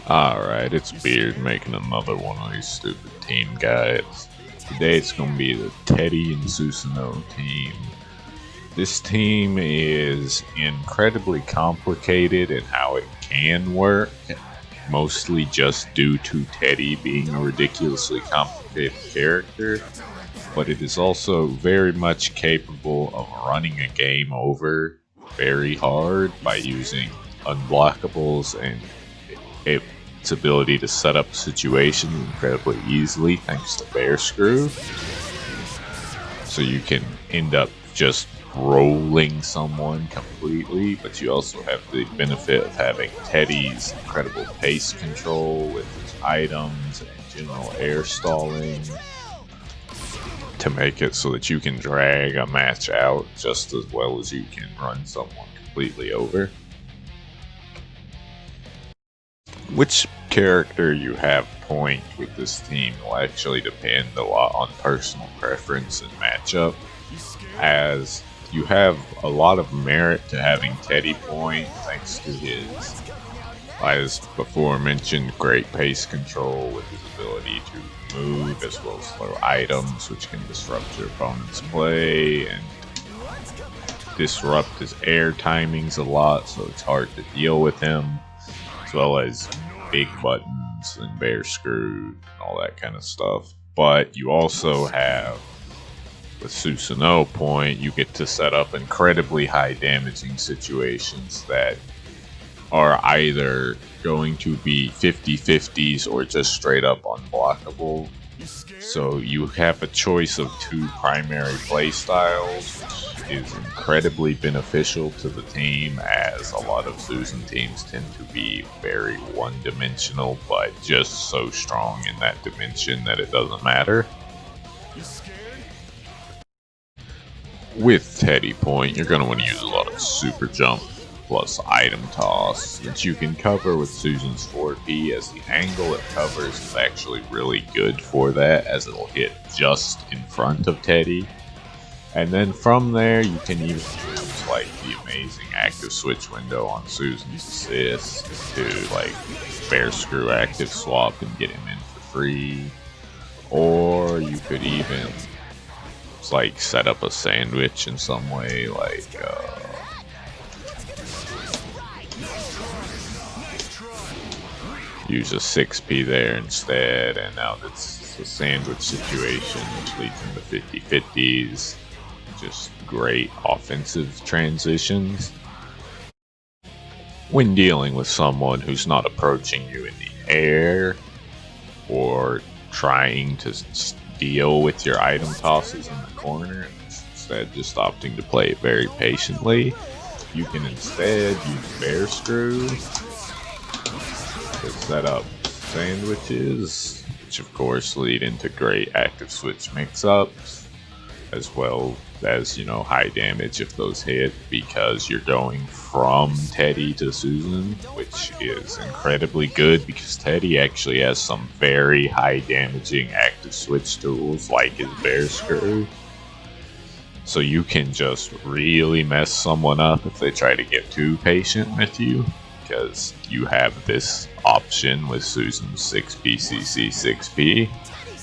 Alright, it's Beard making another one of these stupid team guides. Today it's going to be the Teddie and Susano'o team. This team is incredibly complicated in how it can work, mostly just due to Teddie being a ridiculously complicated character, but it is also very much capable of running a game over very hard by using unblockables and its ability to set up situations incredibly easily thanks to Bear Screw. So you can end up just rolling someone completely, but you also have the benefit of having Teddie's incredible pace control with his items and general air stalling to make it so that you can drag a match out just as well as you can run someone completely over. Which character you have point with this team will actually depend a lot on personal preference and matchup, as you have a lot of merit to having Teddie point thanks to his, as before mentioned, great pace control with his ability to move as well as throw items which can disrupt your opponent's play and disrupt his air timings a lot, so it's hard to deal with him, as well as big buttons and Bear Screw and all that kind of stuff. But you also have, with Susano'o point, you get to set up incredibly high damaging situations that are either going to be 50-50s or just straight up unblockable. So you have a choice of two primary playstyles, which is incredibly beneficial to the team, as a lot of Susan teams tend to be very one-dimensional, but just so strong in that dimension that it doesn't matter. With Teddie point, you're going to want to use a lot of super jump plus item toss, which you can cover with Susan's 4P, as the angle it covers is actually really good for that, as it'll hit just in front of Teddie. And then from there, you can even use like the amazing active switch window on Susan's assist to like Bear Screw active swap and get him in for free. Or you could even like set up a sandwich in some way, like use a 6P there instead, and now it's a sandwich situation which leads into 50-50s. Just great offensive transitions. When dealing with someone who's not approaching you in the air or trying to deal with your item tosses in the corner, instead just opting to play it very patiently, you can instead use Bear Screw to set up sandwiches, which of course lead into great active switch mix-ups, as well as, you know, high damage if those hit, because you're going from Teddie to Susan, which is incredibly good because Teddie actually has some very high damaging active switch tools like his Bear Screw. So you can just really mess someone up if they try to get too patient with you, because you have this option with Susan's 6PCC 6P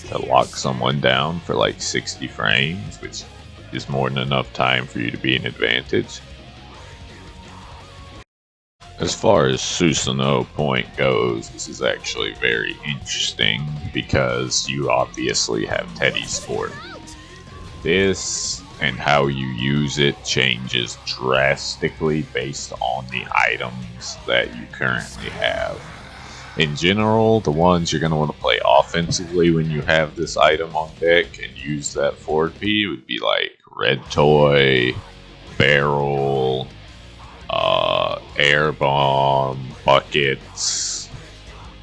to lock someone down for like 60 frames, which is more than enough time for you to be an advantage. As far as Susano'o point goes, this is actually very interesting because you obviously have Teddie's sport. This and how you use it changes drastically based on the items that you currently have. In general, the ones you're going to want to play offensively when you have this item on deck and use that 4P would be like Red Toy, Barrel, Air Bomb, Buckets,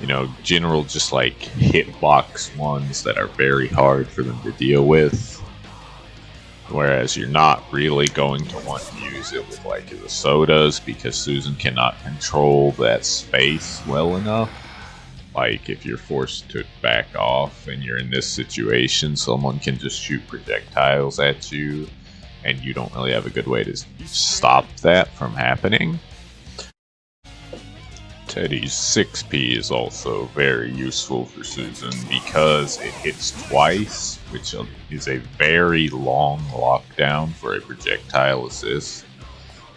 you know, general just like hitbox ones that are very hard for them to deal with. Whereas you're not really going to want to use it with like the sodas, because Susan cannot control that space well enough. Like if you're forced to back off and you're in this situation, someone can just shoot projectiles at you and you don't really have a good way to stop that from happening. Teddie's 6P is also very useful for Susan because it hits twice, which is a very long lockdown for a projectile assist,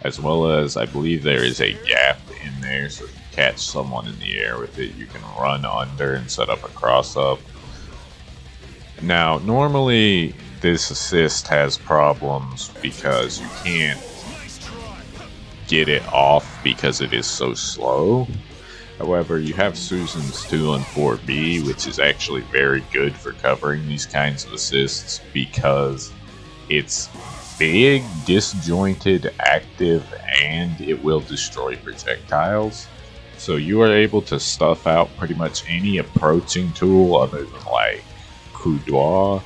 as well as I believe there is a gap in there, so if you catch someone in the air with it, you can run under and set up a cross-up. Now, normally this assist has problems because you can't get it off because it is so slow. However, you have Susan's 2 and 4B, which is actually very good for covering these kinds of assists because it's big, disjointed, active, and it will destroy projectiles. So you are able to stuff out pretty much any approaching tool other than like coup droit,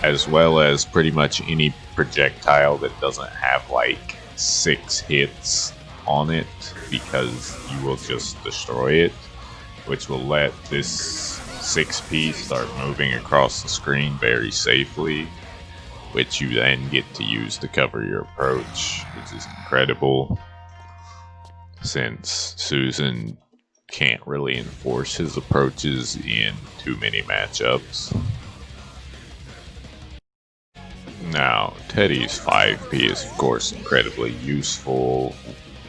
as well as pretty much any projectile that doesn't have like 6 hits on it, because you will just destroy it, which will let this 6P start moving across the screen very safely, which you then get to use to cover your approach, which is incredible since Susan can't really enforce his approaches in too many matchups. Now, Teddie's 5P is of course incredibly useful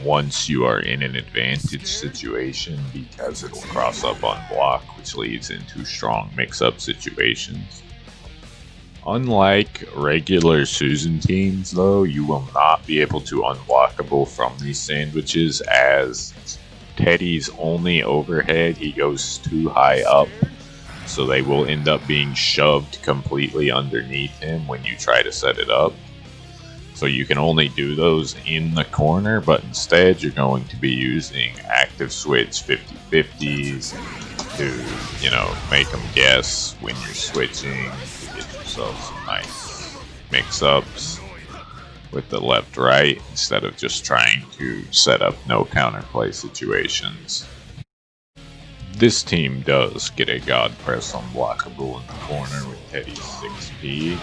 once you are in an advantage situation because it will cross up on block, which leads into strong mix-up situations. Unlike regular Susan teams though, you will not be able to unblockable from these sandwiches, as Teddie's only overhead, he goes too high up, so they will end up being shoved completely underneath him when you try to set it up. So you can only do those in the corner, but instead you're going to be using active switch 50-50s to, make them guess when you're switching to get yourself some nice mix-ups with the left-right instead of just trying to set up no counterplay situations. This team does get a God Press unblockable in the corner with Teddie's 6P.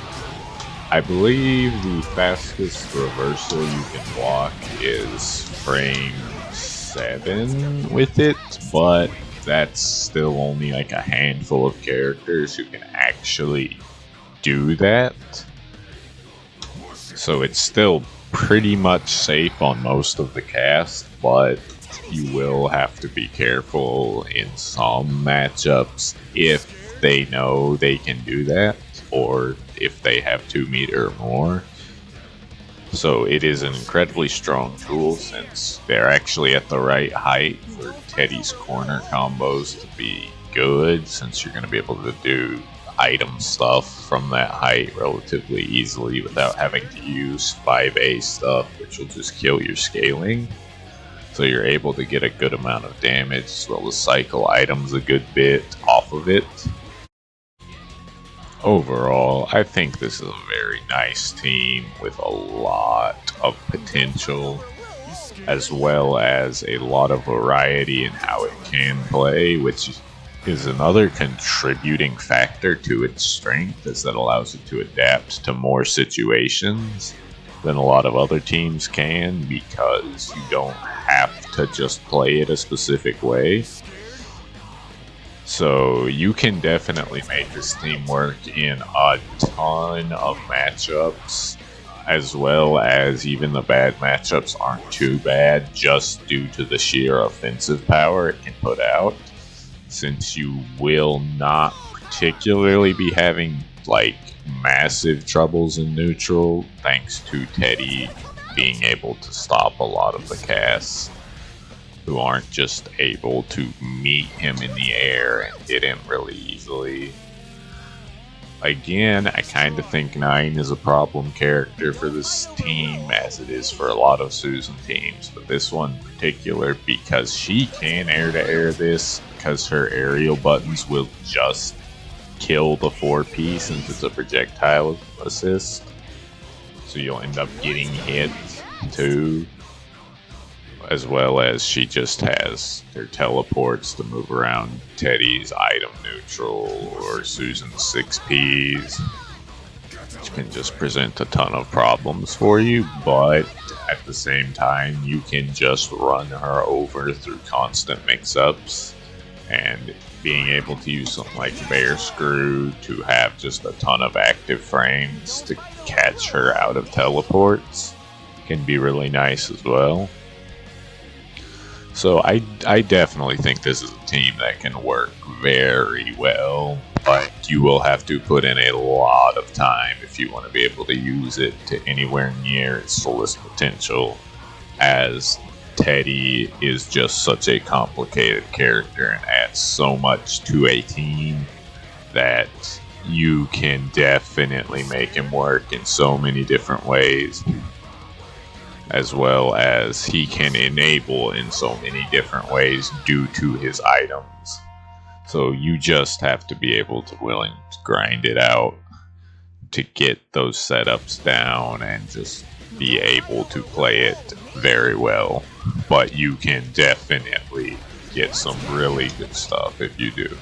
I believe the fastest reversal you can block is frame 7 with it, but that's still only like a handful of characters who can actually do that. So it's still pretty much safe on most of the cast, but you will have to be careful in some matchups if they know they can do that, or if they have 2 meter or more. So it is an incredibly strong tool since they're actually at the right height for Teddie's corner combos to be good, since you're going to be able to do item stuff from that height relatively easily without having to use 5A stuff, which will just kill your scaling. So you're able to get a good amount of damage as well as cycle items a good bit off of it. Overall, I think this is a very nice team with a lot of potential, as well as a lot of variety in how it can play, which is another contributing factor to its strength, as that allows it to adapt to more situations than a lot of other teams can, because you don't have to just play it a specific way. So you can definitely make this team work in a ton of matchups, as well as even the bad matchups aren't too bad just due to the sheer offensive power it can put out, since you will not particularly be having like massive troubles in neutral thanks to Teddie being able to stop a lot of the casts who aren't just able to meet him in the air and hit him really easily. Again, I kind of think 9 is a problem character for this team, as it is for a lot of Susan teams, but this one in particular, because she can air-to-air this, because her aerial buttons will just kill the 4P since it's a projectile assist. So you'll end up getting hit too, as well as she just has her teleports to move around Teddie's item neutral or Susan's 6Ps. which can just present a ton of problems for you, but at the same time, you can just run her over through constant mix-ups, and being able to use something like Bear Screw to have just a ton of active frames to catch her out of teleports can be really nice as well. So I definitely think this is a team that can work very well, but you will have to put in a lot of time if you want to be able to use it to anywhere near its fullest potential, as Teddie is just such a complicated character and adds so much to a team that you can definitely make him work in so many different ways, as well as he can enable in so many different ways due to his items. So you just have to be able to willing to grind it out to get those setups down and just be able to play it very well. But you can definitely get some really good stuff if you do.